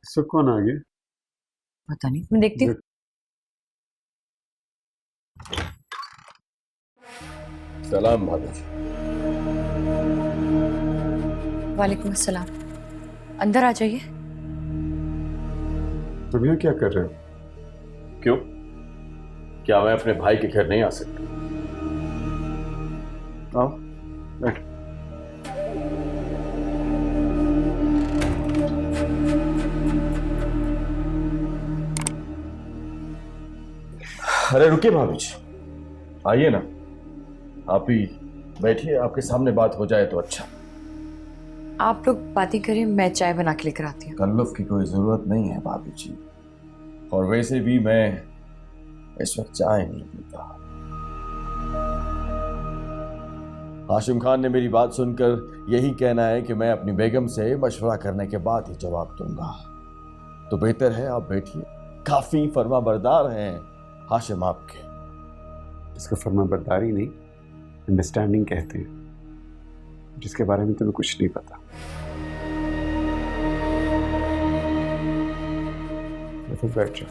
इसको कौन आ गया? पता नहीं, मैं देखती हूँ। सलाम भाभी जी। वालेकुम अस्सलाम। अंदर आ जाइए। तुम यहाँ क्या कर रहे हो? क्यों? क्या मैं अपने भाई के घर नहीं आ सकता? आओ बैठ। अरे रुकिए भाभी जी, आइए ना। आप ही बैठिए, आपके सामने बात हो जाए तो अच्छा। आप लोग बातें करें, मैं चाय बना के लेकर आती हूँ। तकल्लुफ की कोई जरूरत नहीं है भाभी जी, और वैसे भी मैं इस वक्त चाय नहीं पीता। हाशिम खान ने मेरी बात सुनकर यही कहना है कि मैं अपनी बेगम से मशवरा करने के बाद ही जवाब दूंगा, तो बेहतर है आप बैठिए। काफी फर्माबरदार हैं हाशिम आपके। इसको फर्माबरदारी नहीं, अंडरस्टैंडिंग कहते हैं, जिसके बारे में तुम्हें कुछ नहीं पता। तो बैठ जाओ।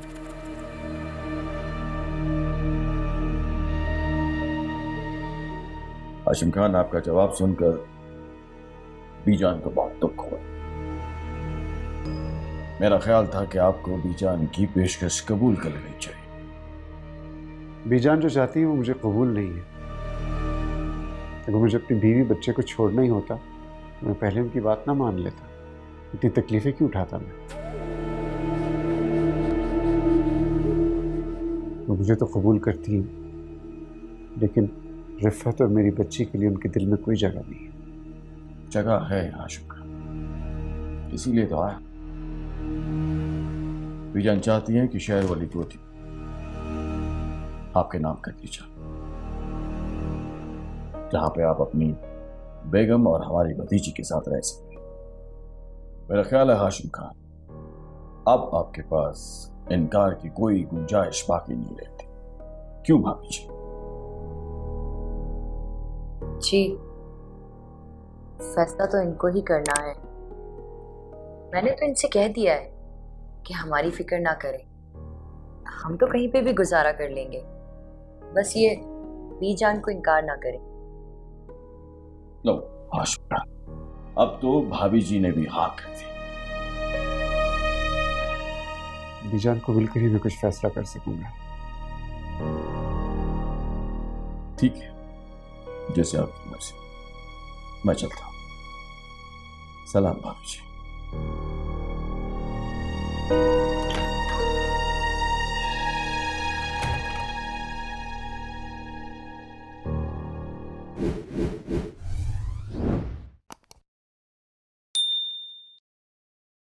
हाशिम खान, आपका जवाब सुनकर बीजान को बहुत दुख हुआ। मेरा ख्याल था कि आपको बीजान की पेशकश कबूल कर लेनी चाहिए। बीजान जो चाहती है वो मुझे कबूल नहीं है। अगर मुझे अपनी बीवी बच्चे को छोड़ना ही होता तो मैं पहले उनकी बात ना मान लेता। इतनी तकलीफें क्यों उठाता मैं? वो मुझे तो कबूल करती है, लेकिन रिफ़त और मेरी बच्ची के लिए उनके दिल में कोई जगह नहीं है। जगह है हाशिम खान, इसीलिए तो आया। बीजान चाहती हैं कि शहर वाली गोदी आपके नाम कर दी जाए, जहां पे आप अपनी बेगम और हमारी भतीजी के साथ रह सकें। मेरा ख्याल है हाशिम खान, अब आपके पास इनकार की कोई गुंजाइश बाकी नहीं रहती। क्यों भाभी जी? जी, फैसला तो इनको ही करना है। मैंने तो इनसे कह दिया है कि हमारी फिक्र ना करें, हम तो कहीं पे भी गुजारा कर लेंगे, बस ये बीजान को इनकार ना करें। लो हाशिम खान, अब तो भाभी जी ने भी हाँ कर दी। बीजान को मिलकर ही मैं कुछ फैसला कर सकूंगा। ठीक है, जैसे आपकी मर्जी। मैं चलता हूं। सलाम भाभी जी।